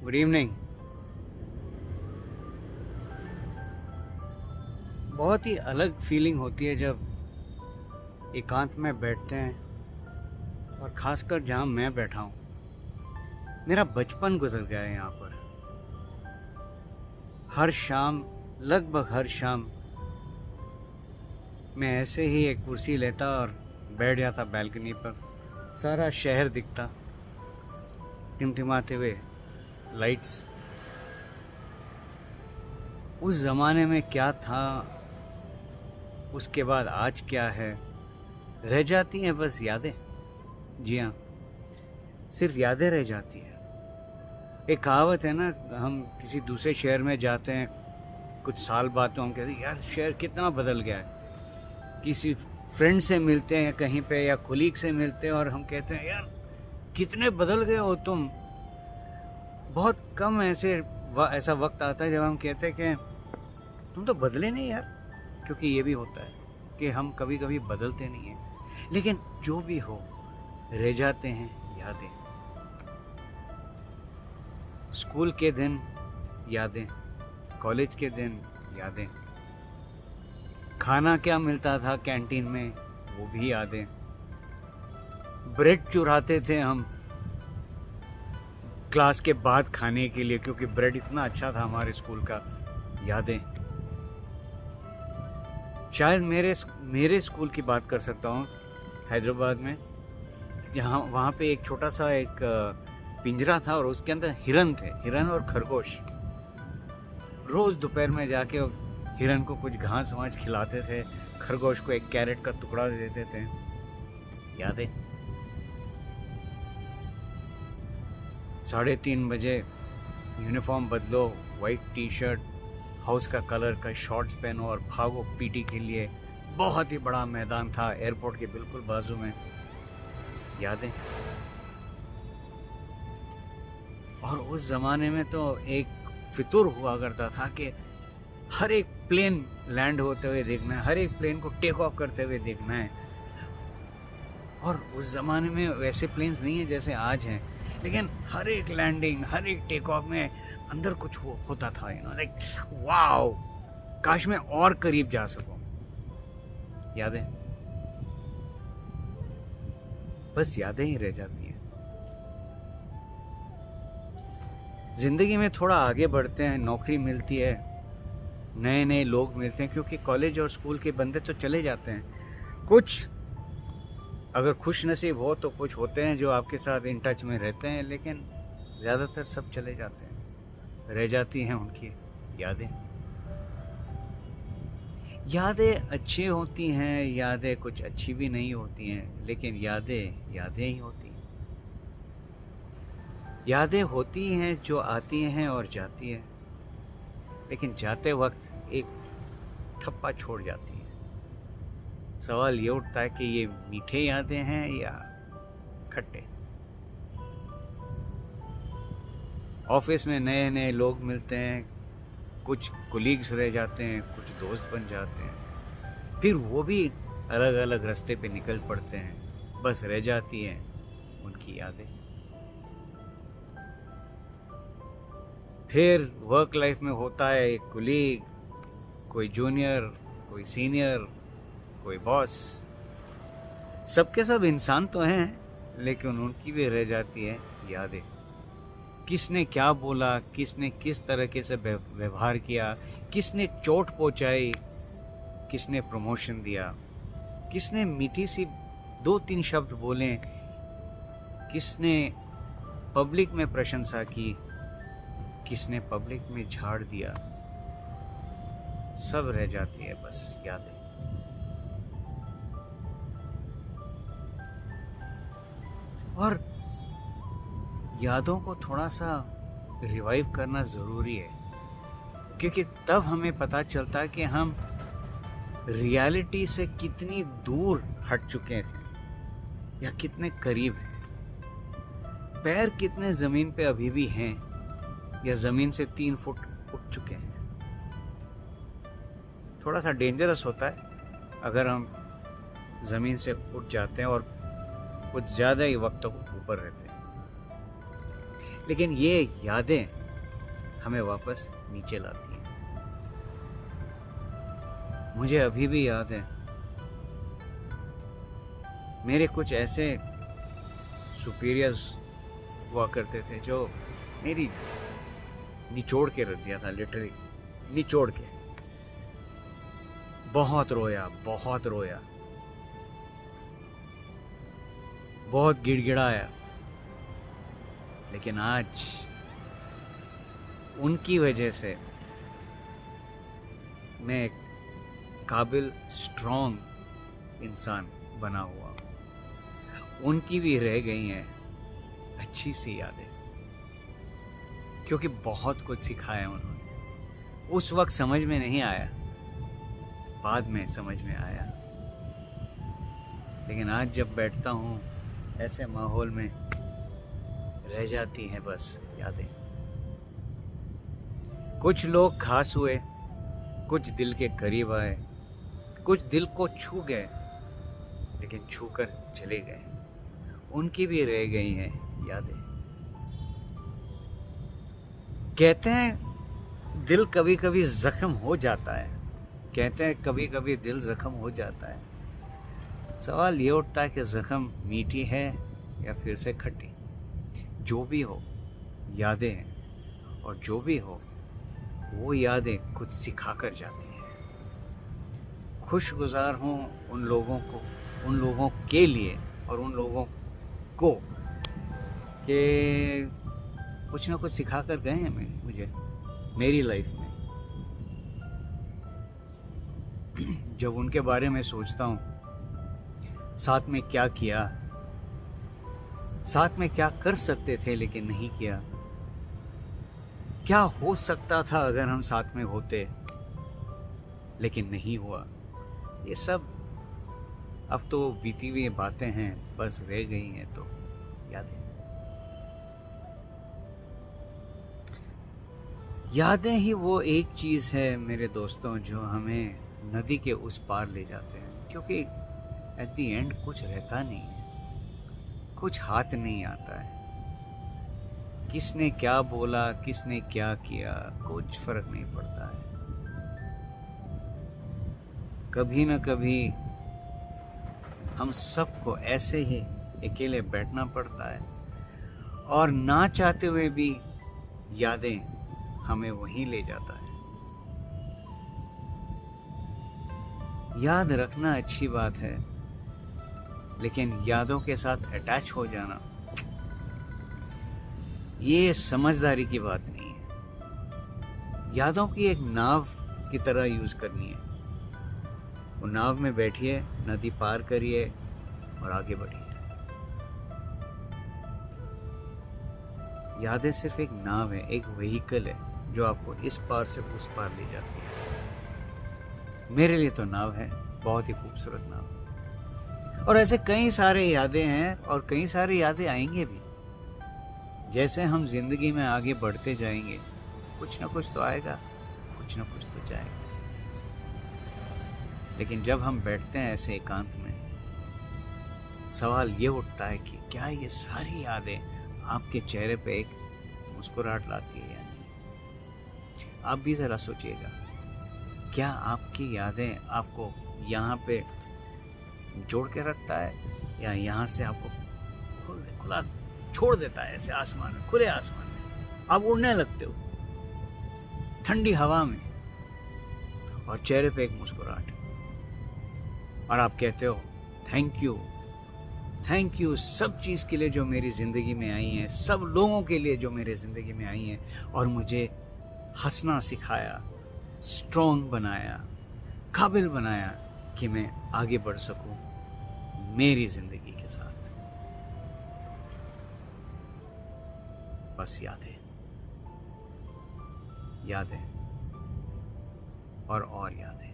Good evening. बहुत ही अलग feeling होती है जब एकांत में बैठते हैं और खासकर जहाँ मैं बैठा हूँ। मेरा बचपन गुजर गया है यहाँ पर। हर शाम, लगभग हर शाम मैं ऐसे ही एक कुर्सी लेता और बैठ जाता बैल्कनी पर। सारा शहर दिखता, टिमटिमाते हुए लाइट्स। उस ज़माने में क्या था, उसके बाद आज क्या है, रह जाती हैं बस यादें। जी हाँ, सिर्फ यादें रह जाती है। एक कहावत है ना, हम किसी दूसरे शहर में जाते हैं कुछ साल बाद तो हम कहते हैं यार शहर कितना बदल गया है। किसी फ्रेंड से मिलते हैं कहीं पे या कोलीग से मिलते हैं और हम कहते हैं यार कितने बदल गए हो तुम। बहुत कम ऐसा वक्त आता है जब हम कहते हैं कि तुम तो बदले नहीं यार, क्योंकि ये भी होता है कि हम कभी कभी बदलते नहीं हैं। लेकिन जो भी हो, रह जाते हैं यादें। स्कूल के दिन यादें, कॉलेज के दिन यादें, खाना क्या मिलता था कैंटीन में वो भी यादें। ब्रेड चुराते थे हम क्लास के बाद खाने के लिए क्योंकि ब्रेड इतना अच्छा था हमारे स्कूल का, यादें। शायद मेरे स्कूल की बात कर सकता हूँ हैदराबाद में, जहाँ वहाँ पे एक छोटा सा एक पिंजरा था और उसके अंदर हिरन थे, हिरन और खरगोश। रोज़ दोपहर में जाके हिरन को कुछ घास वास खिलाते थे, खरगोश को एक कैरेट का टुकड़ा दे देते थे। यादें। 3:30 बजे यूनिफॉर्म बदलो, वाइट टी शर्ट, हाउस का कलर का शॉर्ट्स पहनो और भागो पीटी के लिए। बहुत ही बड़ा मैदान था एयरपोर्ट के बिल्कुल बाजू में। यादें। और उस ज़माने में तो एक फितूर हुआ करता था कि हर एक प्लेन लैंड होते हुए देखना है, हर एक प्लेन को टेक ऑफ करते हुए देखना है। और उस ज़माने में वैसे प्लेन्स नहीं है जैसे आज हैं, लेकिन हर एक लैंडिंग, हर एक टेक ऑफ में अंदर कुछ होता था, लाइक वाओ, काश मैं और करीब जा सकूं। यादें। बस यादें ही रह जाती हैं। जिंदगी में थोड़ा आगे बढ़ते हैं, नौकरी मिलती है, नए नए लोग मिलते हैं, क्योंकि कॉलेज और स्कूल के बंदे तो चले जाते हैं। कुछ अगर खुश नसीब हो तो कुछ होते हैं जो आपके साथ इन टच में रहते हैं, लेकिन ज़्यादातर सब चले जाते हैं। रह जाती हैं उनकी यादें। यादें अच्छी होती हैं, यादें कुछ अच्छी भी नहीं होती हैं, लेकिन यादें यादें ही होती हैं। यादें होती हैं जो आती हैं और जाती हैं, लेकिन जाते वक्त एक ठप्पा छोड़ जाती हैं। सवाल ये उठता है कि ये मीठे यादें हैं या खट्टे। ऑफिस में नए नए लोग मिलते हैं, कुछ कोलीग्स रह जाते हैं, कुछ दोस्त बन जाते हैं, फिर वो भी अलग अलग रास्ते पे निकल पड़ते हैं। बस रह जाती हैं उनकी यादें। फिर वर्क लाइफ में होता है एक कोलीग, कोई जूनियर, कोई सीनियर, कोई बॉस। सबके सब इंसान तो हैं, लेकिन उनकी भी रह जाती है यादें। किसने क्या बोला, किसने किस तरीके से व्यवहार किया, किसने चोट पहुंचाई, किसने प्रमोशन दिया, किसने मीठी सी 2-3 शब्द बोले, किसने पब्लिक में प्रशंसा की, किसने पब्लिक में झाड़ दिया। सब रह जाती है बस यादें। और यादों को थोड़ा सा रिवाइव करना ज़रूरी है, क्योंकि तब हमें पता चलता है कि हम रियलिटी से कितनी दूर हट चुके हैं या कितने करीब हैं। पैर कितने ज़मीन पे अभी भी हैं या ज़मीन से 3 फुट उठ चुके हैं। थोड़ा सा डेंजरस होता है अगर हम ज़मीन से उठ जाते हैं और कुछ ज़्यादा ही वक्त तक ऊपर रहते हैं। लेकिन ये यादें हमें वापस नीचे लाती हैं। मुझे अभी भी याद है, मेरे कुछ ऐसे सुपीरियर्स हुआ करते थे जो मेरी निचोड़ के रख दिया था, लिटरली निचोड़ के। बहुत रोया, बहुत रोया, बहुत गिड़गिड़ाया, लेकिन आज उनकी वजह से मैं एक काबिल, स्ट्रॉन्ग इंसान बना हुआ हूँ। उनकी भी रह गई हैं अच्छी सी यादें, क्योंकि बहुत कुछ सिखाया उन्होंने। उस वक्त समझ में नहीं आया, बाद में समझ में आया, लेकिन आज जब बैठता हूँ ऐसे माहौल में, रह जाती हैं बस यादें। कुछ लोग खास हुए, कुछ दिल के करीब आए, कुछ दिल को छू गए, लेकिन छूकर चले गए। उनकी भी रह गई हैं यादें। कहते हैं दिल कभी कभी जख्म हो जाता है, कहते हैं कभी कभी दिल जख्म हो जाता है। सवाल ये उठता है कि जख्म मीठी है या फिर से खट्टी। जो भी हो, यादें हैं, और जो भी हो वो यादें कुछ सिखा कर जाती हैं। खुशगुजार हूँ उन लोगों के लिए और उन लोगों को कि कुछ ना कुछ सिखा कर गए हैं मुझे मेरी लाइफ में। जब उनके बारे में सोचता हूँ, साथ में क्या किया, साथ में क्या कर सकते थे लेकिन नहीं किया, क्या हो सकता था अगर हम साथ में होते लेकिन नहीं हुआ, ये सब अब तो बीती हुई बातें हैं, बस रह गई हैं तो यादें। यादें ही वो एक चीज़ है मेरे दोस्तों जो हमें नदी के उस पार ले जाते हैं, क्योंकि एट द एंड कुछ रहता नहीं है, कुछ हाथ नहीं आता है। किसने क्या बोला, किसने क्या किया, कुछ फर्क नहीं पड़ता है। कभी न कभी हम सबको ऐसे ही अकेले बैठना पड़ता है, और ना चाहते हुए भी यादें हमें वहीं ले जाता है। याद रखना अच्छी बात है, लेकिन यादों के साथ अटैच हो जाना ये समझदारी की बात नहीं है। यादों की एक नाव की तरह यूज करनी है। वो नाव में बैठिए, नदी पार करिए और आगे बढ़िए। यादें सिर्फ एक नाव है, एक व्हीकल है जो आपको इस पार से उस पार ले जाती है। मेरे लिए तो नाव है, बहुत ही खूबसूरत नाव। और ऐसे कई सारे यादें हैं और कई सारी यादें आएंगे भी। जैसे हम जिंदगी में आगे बढ़ते जाएंगे, कुछ ना कुछ तो आएगा, कुछ ना कुछ तो जाएगा। लेकिन जब हम बैठते हैं ऐसे एकांत में, सवाल ये उठता है कि क्या ये सारी यादें आपके चेहरे पे एक मुस्कुराहट लाती है या नहीं। आप भी जरा सोचिएगा, क्या आपकी यादें आपको यहाँ पे जोड़ के रखता है या यहाँ से आपको खुला छोड़ देता है, ऐसे आसमान में, खुले आसमान में आप उड़ने लगते हो ठंडी हवा में, और चेहरे पे एक मुस्कुराहट, और आप कहते हो थैंक यू सब चीज़ के लिए जो मेरी ज़िंदगी में आई हैं, सब लोगों के लिए जो मेरी ज़िंदगी में आई हैं, और मुझे हंसना सिखाया, स्ट्रॉन्ग बनाया, काबिल बनाया कि मैं आगे बढ़ सकूं मेरी ज़िंदगी के साथ। बस यादें और यादें।